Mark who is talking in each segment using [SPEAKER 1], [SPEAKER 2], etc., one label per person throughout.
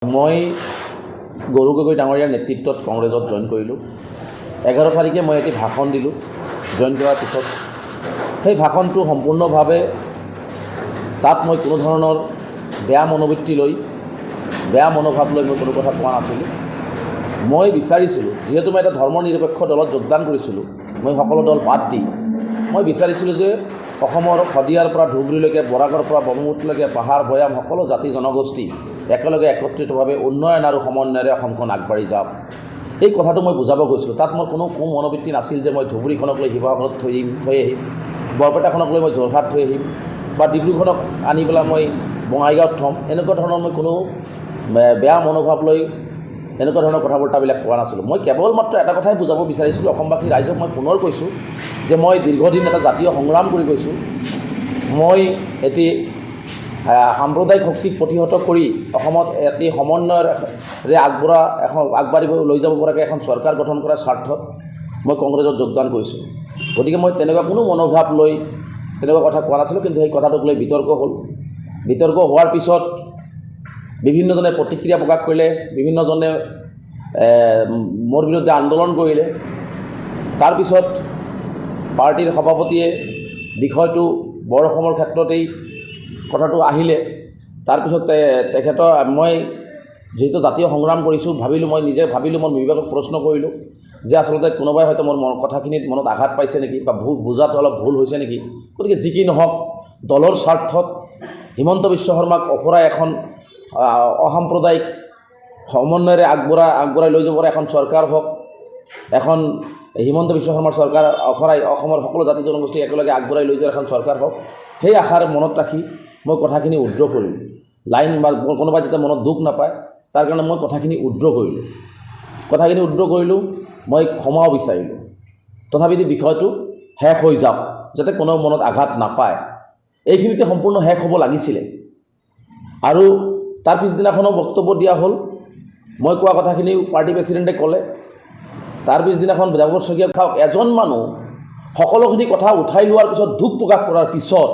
[SPEAKER 1] মই গৌৰৱ গগৈ ডাঙৰীয়াৰ নেতৃত্বত কংগ্ৰেছত জইন কৰিলোঁ। 11 তাৰিখে মই এটি ভাষণ দিলোঁ। জইন কৰাৰ পিছত সেই ভাষণটো সম্পূৰ্ণভাৱে তাত মই কোনো ধৰণৰ বেয়া মনোবৃত্তি লৈ বেয়া মনোভাৱ লৈ মই কোনো কথা কোৱা নাছিলোঁ। মই বিচাৰিছিলোঁ, যিহেতু মই এটা ধৰ্ম নিৰপেক্ষ দলত যোগদান কৰিছিলোঁ, মই সকলো দল বাদ দি মই বিচাৰিছিলোঁ যে অসমৰ শদিয়াৰ পৰা ধুবুৰীলৈকে, বৰাকৰ পৰা ব্ৰহ্মপুত্ৰলৈকে, পাহাৰ ভৈয়াম সকলো জাতি জনগোষ্ঠী একেলগে একত্ৰিতভাৱে উন্নয়ন আৰু সমন্বয়েৰে অসমখন আগবাঢ়ি যাম। এই কথাটো মই বুজাব গৈছিলোঁ। তাত মোৰ কোনো মনোবৃত্তি নাছিল যে মই ধুবুৰীখনক লৈ শিৱসাগৰত থৈ আহিম, বৰপেটাখনক লৈ মই যোৰহাট থৈ আহিম, বা ডিব্ৰুগড়খনক আনি পেলাই মই বঙাইগাঁৱত থ'ম। এনেকুৱা ধৰণৰ মই কোনো বেয়া মনোভাৱ লৈ এনেকুৱা ধৰণৰ কথা বাৰ্তাবিলাক কোৱা নাছিলোঁ। মই কেৱল মাত্ৰ এটা কথাই বুজাব বিচাৰিছিলোঁ, অসমবাসী ৰাইজক মই পুনৰ কৈছোঁ যে মই দীৰ্ঘদিন এটা জাতীয় সংগ্ৰাম কৰি গৈছোঁ। মই এটি সাম্প্ৰদায়িক শক্তিক প্ৰতিহত কৰি অসমত এটি সমন্বয়ৰে আগবাঢ়িব লৈ যাব পৰাকৈ এখন চৰকাৰ গঠন কৰাৰ স্বাৰ্থত মই কংগ্ৰেছত যোগদান কৰিছোঁ। গতিকে মই তেনেকুৱা কোনো মনোভাৱ লৈ তেনেকুৱা কথা কোৱা নাছিলোঁ। কিন্তু সেই কথাটোক লৈ বিতৰ্ক হ'ল। বিতৰ্ক হোৱাৰ পিছত বিভিন্নজনে প্ৰতিক্ৰিয়া প্ৰকাশ কৰিলে, বিভিন্নজনে মোৰ বিৰুদ্ধে আন্দোলন কৰিলে। তাৰপিছত পাৰ্টীৰ সভাপতিয়ে বিষয়টো বৰ অসমৰ ক্ষেত্ৰতেই কথাটো আহিলে। তাৰপিছত মই যিহেতু জাতীয় সংগ্ৰাম কৰিছোঁ, মই নিজে ভাবিলোঁ, মই বিবেকক প্ৰশ্ন কৰিলোঁ যে আচলতে কোনোবাই হয়তো মোৰ কথাখিনিত মনত আঘাত পাইছে নেকি, বা বুজাটো অলপ ভুল হৈছে নেকি। গতিকে যি কি নহওক, দলৰ স্বাৰ্থত হিমন্ত বিশ্ব শৰ্মাক অফৰাই এখন অসাম্প্ৰদায়িক সমন্বয়েৰে আগবঢ়াই লৈ যাব পৰা এখন চৰকাৰ হওক, এখন হিমন্ত বিশ্ব শৰ্মাৰ চৰকাৰ অফৰাই অসমৰ সকলো জাতি জনগোষ্ঠীক একেলগে আগবঢ়াই লৈ যোৱা এখন চৰকাৰ হওক, সেই আশাৰ মনত ৰাখি মই কথাখিনি উদ্ধ কৰিলোঁ। লাইন বা কোনোবাই যাতে মনত দুখ নাপায় তাৰ কাৰণে মই কথাখিনি উদ্ধ কৰিলোঁ। মই ক্ষমাও বিচাৰিলোঁ। তথাপিতো বিষয়টো শেষ হৈ যাওক, যাতে কোনো মনত আঘাত নাপায়, এইখিনিতে সম্পূৰ্ণ শেষ হ'ব লাগিছিলে। আৰু তাৰ পিছদিনাখনো বক্তব্য দিয়া হ'ল। মই কোৱা কথাখিনি পাৰ্টি প্ৰেচিডেণ্টে ক'লে। তাৰ পিছদিনাখন দেৱব্ৰত শইকীয়াক চাওক, এজন মানুহ সকলোখিনি কথা উঠাই লোৱাৰ পিছত, দুখ প্ৰকাশ কৰাৰ পিছত,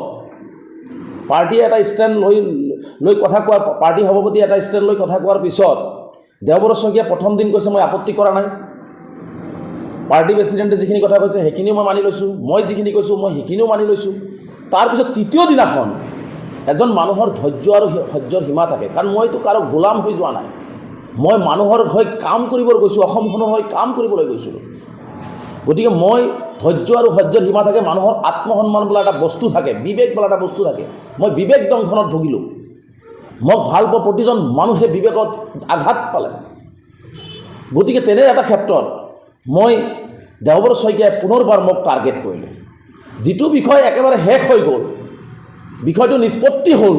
[SPEAKER 1] পাৰ্টীয়ে এটা ষ্টেণ্ড লৈ কথা কোৱাৰ, পাৰ্টী সভাপতিয়ে এটা ষ্টেণ্ড লৈ কথা কোৱাৰ পিছত দেৱব্ৰত শইকীয়াই প্ৰথম দিন কৈছে মই আপত্তি কৰা নাই। পাৰ্টী প্ৰেচিডেণ্টে যিখিনি কথা কৈছে সেইখিনিও মই মানি লৈছোঁ, মই যিখিনি কৈছোঁ মই সেইখিনিও মানি লৈছোঁ। তাৰপিছত তৃতীয় দিনাখন এজন মানুহৰ ধৈৰ্য আৰু সহ্যৰ সীমা থাকে, কাৰণ মইতো কাৰো গোলাম হৈ যোৱা নাই। মই মানুহৰ হৈ কাম কৰিবলৈ গৈছোঁ, অসমখনৰ হৈ কাম কৰিবলৈ গৈছিলোঁ। গতিকে মই ধৈৰ্য আৰু সহ্যৰ সীমা থাকে। মানুহৰ আত্মসন্মান বোলা এটা বস্তু থাকে, বিবেক বোলা এটা বস্তু থাকে। মই বিবেক দংশনত ভুগিলোঁ। মোক ভাল পোৱা প্ৰতিজন মানুহে বিবেকত আঘাত পালে। গতিকে তেনে এটা ক্ষেত্ৰত মই দেৱব্ৰত শইকীয়াই পুনৰবাৰ মোক টাৰ্গেট কৰিলে। যিটো বিষয় একেবাৰে শেষ হৈ গ'ল, বিষয়টো নিষ্পত্তি হ'ল,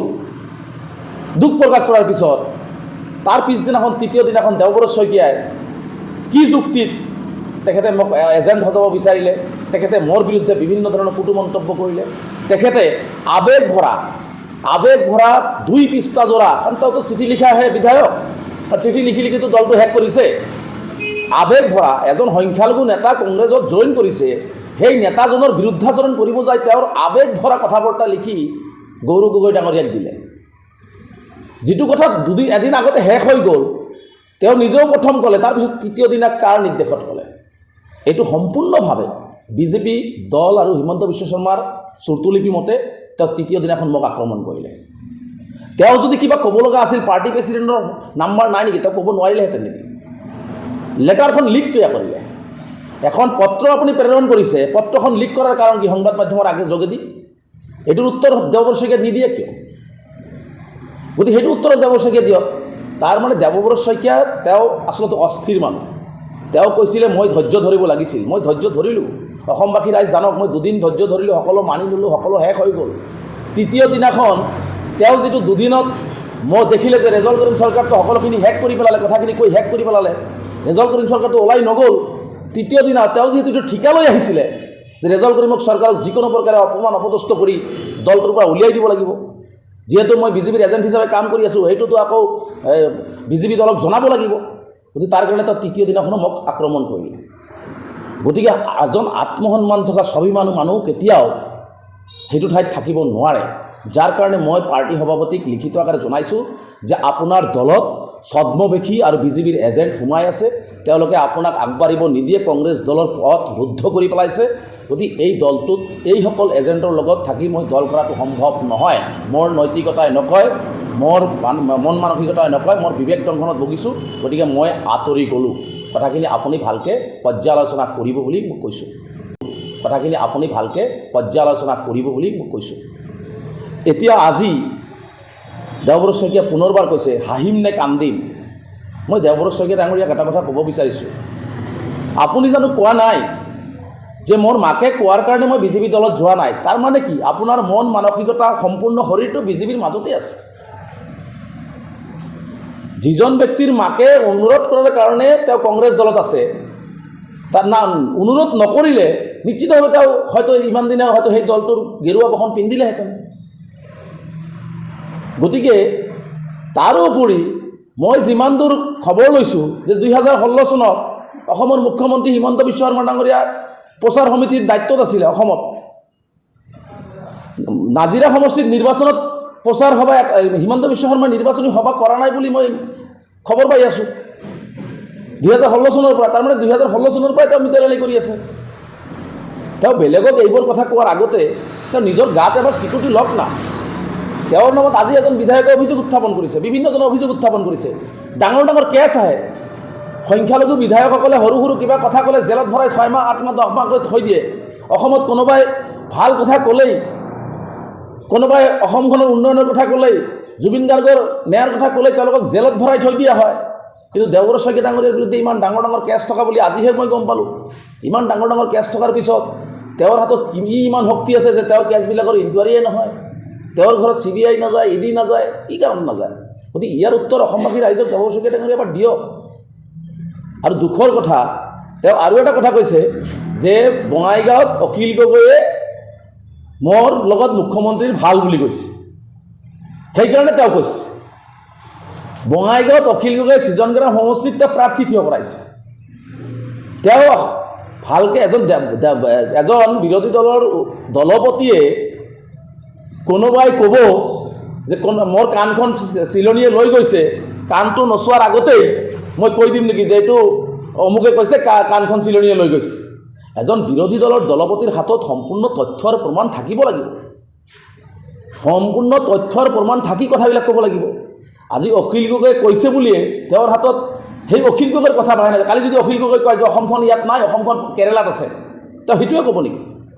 [SPEAKER 1] দুখ প্ৰকাশ কৰাৰ পিছত তাৰ পিছদিনাখন, তৃতীয় দিনাখন দেৱব্ৰত শইকীয়াই কি যুক্তিত তেখেতে মোক এজেণ্ট সজাব বিচাৰিলে, তেখেতে মোৰ বিৰুদ্ধে বিভিন্ন ধৰণৰ কটু মন্তব্য কৰিলে। তেখেতে আৱেগ ভৰা 2 পৃষ্ঠা জোৰা, কাৰণ তেওঁতো চিঠি লিখাহে বিধায়ক, চিঠি লিখিতো দলটো শেষ কৰিছে। আৱেগ ভৰা এজন সংখ্যালঘু নেতা কংগ্ৰেছত জইন কৰিছে, সেই নেতাজনৰ বিৰুদ্ধাচৰণ কৰিব যায় তেওঁৰ আৱেগ ভৰা কথা বাৰ্তা লিখি গৌৰৱ গগৈ ডাঙৰীয়াক দিলে। যিটো কথা এদিন আগতে শেষ হৈ গ'ল, তেওঁ নিজেও প্ৰথম ক'লে, তাৰপিছত তৃতীয় দিনা কাৰ নিৰ্দেশত ক'লে। এইটো সম্পূৰ্ণভাৱে বিজেপি দল আৰু হিমন্ত বিশ্ব শৰ্মাৰ চুৰতুলিপি মতে তেওঁ তৃতীয় দিনাখন মোক আক্ৰমণ কৰিলে। তেওঁ যদি কিবা ক'ব লগা আছিল, পাৰ্টি প্ৰেচিডেণ্টৰ নাম্বাৰ নাই নেকি, তেওঁ ক'ব নোৱাৰিলেহেঁতেন নেকি? লেটাৰখন লিক কিয় কৰিলে? এখন পত্ৰ আপুনি প্ৰেৰণ কৰিছে, পত্ৰখন লিক কৰাৰ কাৰণ কি? সংবাদ মাধ্যমৰ যোগেদি এইটোৰ উত্তৰ দেৱব্ৰত শইকীয়াই নিদিয়ে কিয়? গতিকে সেইটো উত্তৰ দেৱব্ৰত শইকীয়াই দিয়ক। তাৰমানে দেৱব্ৰত শইকীয়া তেওঁ আচলতে অস্থিৰ মানুহ। তেওঁ কৈছিলে মই ধৈৰ্য ধৰিব লাগিছিল, মই ধৈৰ্য ধৰিলোঁ। অসমবাসী ৰাইজ জানক, মই 2 দিন ধৈৰ্য ধৰিলোঁ, সকলো মানি ল'লোঁ, সকলো শেষ হৈ গ'ল। তৃতীয় দিনাখন তেওঁ যিটো 2 দিনত মই দেখিলে যে ৰেজাল্ট কৰিম চৰকাৰটো সকলোখিনি শেষ কৰি পেলালে, কথাখিনি কৈ শেষ কৰি পেলালে, ৰেজাল্ট কৰিম চৰকাৰটো ওলাই নগ'ল। তৃতীয় দিনা তেওঁ যিহেতু এইটো ঠিকা লৈ আহিছিলে যে ৰেজাল্ট কৰিমক চৰকাৰক যিকোনো প্ৰকাৰে অপমান অপদস্থ কৰি দলটোৰ পৰা উলিয়াই দিব লাগিব, যিহেতু মই বিজেপিৰ এজেণ্ট হিচাপে কাম কৰি আছোঁ, সেইটোতো আকৌ বিজেপি দলক জনাব লাগিব। গতিকে তাৰ কাৰণে তেওঁ তৃতীয় দিনাখনো মোক আক্ৰমণ কৰিলে। গতিকে এজন আত্মসন্মান থকা স্বাভিমানী মানুহ কেতিয়াও সেইটো ঠাইত থাকিব নোৱাৰে। যাৰ কাৰণে মই পাৰ্টি সভাপতিক লিখিত আকাৰে জনাইছোঁ যে আপোনাৰ দলত ছদ্মবেশী আৰু বিজেপিৰ এজেণ্ট সোমাই আছে, তেওঁলোকে আপোনাক আগবাঢ়িব নিদিয়ে, কংগ্ৰেছ দলৰ পথ ৰুদ্ধ কৰি পেলাইছে। গতিকে এই দলটোত এইসকল এজেণ্টৰ লগত থাকি মই দল কৰাটো সম্ভৱ নহয়। মোৰ নৈতিকতাই নকয়, মোৰ মন মানসিকতাই নকয়, মোৰ বিবেক দংশনত ভুগিছোঁ। গতিকে মই আঁতৰি গ'লোঁ। কথাখিনি আপুনি ভালকৈ পৰ্যালোচনা কৰিব বুলি মই কৈছোঁ। এতিয়া আজি দেওব্ৰত শইকীয়া পুনৰবাৰ কৈছে হাঁহিম নে কান্দিম। মই দেওব্ৰত শইকীয়া ডাঙৰীয়াক এটা কথা ক'ব বিচাৰিছোঁ, আপুনি জানো কোৱা নাই যে মোৰ মাকে কোৱাৰ কাৰণে মই বিজেপি দলত যোৱা নাই? তাৰমানে কি? আপোনাৰ মন মানসিকতা সম্পূৰ্ণ শৰীৰটো বিজেপিৰ মাজতে আছে। যিজন ব্যক্তিৰ মাকে অনুৰোধ কৰাৰ কাৰণে তেওঁ কংগ্ৰেছ দলত আছে, তাৰ অনুৰোধ নকৰিলে নিশ্চিতভাৱে তেওঁ হয়তো ইমান দিনে হয়তো সেই দলটোৰ গেৰুৱা বসন পিন্ধিলেহেঁতেন। গতিকে তাৰোপৰি মই যিমান দূৰ খবৰ লৈছোঁ যে 2016 চনত অসমৰ মুখ্যমন্ত্ৰী হিমন্ত বিশ্ব শৰ্মা ডাঙৰীয়া প্ৰচাৰ সমিতিৰ দায়িত্বত আছিলে অসমত। নাজিৰা সমষ্টিত নিৰ্বাচনত প্ৰচাৰ সভা হিমন্ত বিশ্ব শৰ্মাই নিৰ্বাচনী সভা কৰা নাই বুলি মই খবৰ পাই আছোঁ 2016 চনৰ পৰা। তাৰমানে 2016 চনৰ পৰাই তেওঁ মিতাৰালি কৰি আছে। তেওঁ বেলেগক এইবোৰ কথা কোৱাৰ আগতে তেওঁ নিজৰ গাত এবাৰ স্বীকৃতি লওক না। তেওঁৰ নামত আজি এজন বিধায়কে অভিযোগ উত্থাপন কৰিছে, বিভিন্নজনে অভিযোগ উত্থাপন কৰিছে, ডাঙৰ ডাঙৰ কেছ আহে। সংখ্যালঘু বিধায়কসকলে সৰু সৰু কিবা কথা ক'লে জেলত ভৰাই 6 মাহ 8 মাহ 10 মাহকৈ থৈ দিয়ে। অসমত কোনোবাই ভাল কথা ক'লেই, কোনোবাই অসমখনৰ উন্নয়নৰ কথা ক'লেই, জুবিন গাৰ্গৰ ন্যায়ৰ কথা ক'লেই তেওঁলোকক জেলত ভৰাই থৈ দিয়া হয়। কিন্তু দেওব্ৰত শইকীয়া ডাঙৰীয়াৰ বিৰুদ্ধে ইমান ডাঙৰ ডাঙৰ কেছ থকা বুলি আজিহে মই গম পালোঁ। ইমান ডাঙৰ ডাঙৰ কেছ থকাৰ পিছত তেওঁৰ হাতত ইমান শক্তি আছে যে তেওঁৰ কেছবিলাকৰ ইনকুৱাৰীয়ে নহয়, তেওঁৰ ঘৰত CBI নাযায়, ED নাযায়, কি কাৰণ নাযায়? গতিকে ইয়াৰ উত্তৰ অসমবাসী ৰাইজক দেওব্ৰত শইকীয়া ডাঙৰীয়া এবাৰ দিয়ক। আৰু দুখৰ কথা, তেওঁ আৰু এটা কথা কৈছে যে বঙাইগাঁৱত অখিল গগৈয়ে মোৰ লগত মুখ্যমন্ত্ৰীৰ ভাল বুলি কৈছে। সেইকাৰণে তেওঁ কৈছে বঙাইগাঁৱত অখিল গগৈয়ে সৃজনগ্ৰাম সমষ্টিত তেওঁ প্ৰাৰ্থী থিয় কৰাইছে। তেওঁ ভালকৈ এজন বিৰোধী দলৰ দলপতিয়ে কোনোবাই ক'ব যে মোৰ কাণখন চিলনীয়ে লৈ গৈছে, কাণটো নচোৱাৰ আগতেই মই কৈ দিম নেকি যে এইটো অমুকে কৈছে কাণখন চিলনীয়ে লৈ গৈছে। এজন বিৰোধী দলৰ দলপতিৰ হাতত সম্পূৰ্ণ তথ্য আৰু প্ৰমাণ থাকিব লাগিব। সম্পূৰ্ণ তথ্য আৰু প্ৰমাণ থাকি কথাবিলাক ক'ব লাগিব। আজি অখিল গগৈয়ে কৈছে বুলিয়ে তেওঁৰ হাতত সেই অখিল গগৈৰ কথা বাঢ়াই নাযায়। কালি যদি অখিল গগৈ কয় যে অসমখন ইয়াত নাই, অসমখন কেৰেলাত আছে, তেওঁ সেইটোৱে ক'ব নেকি?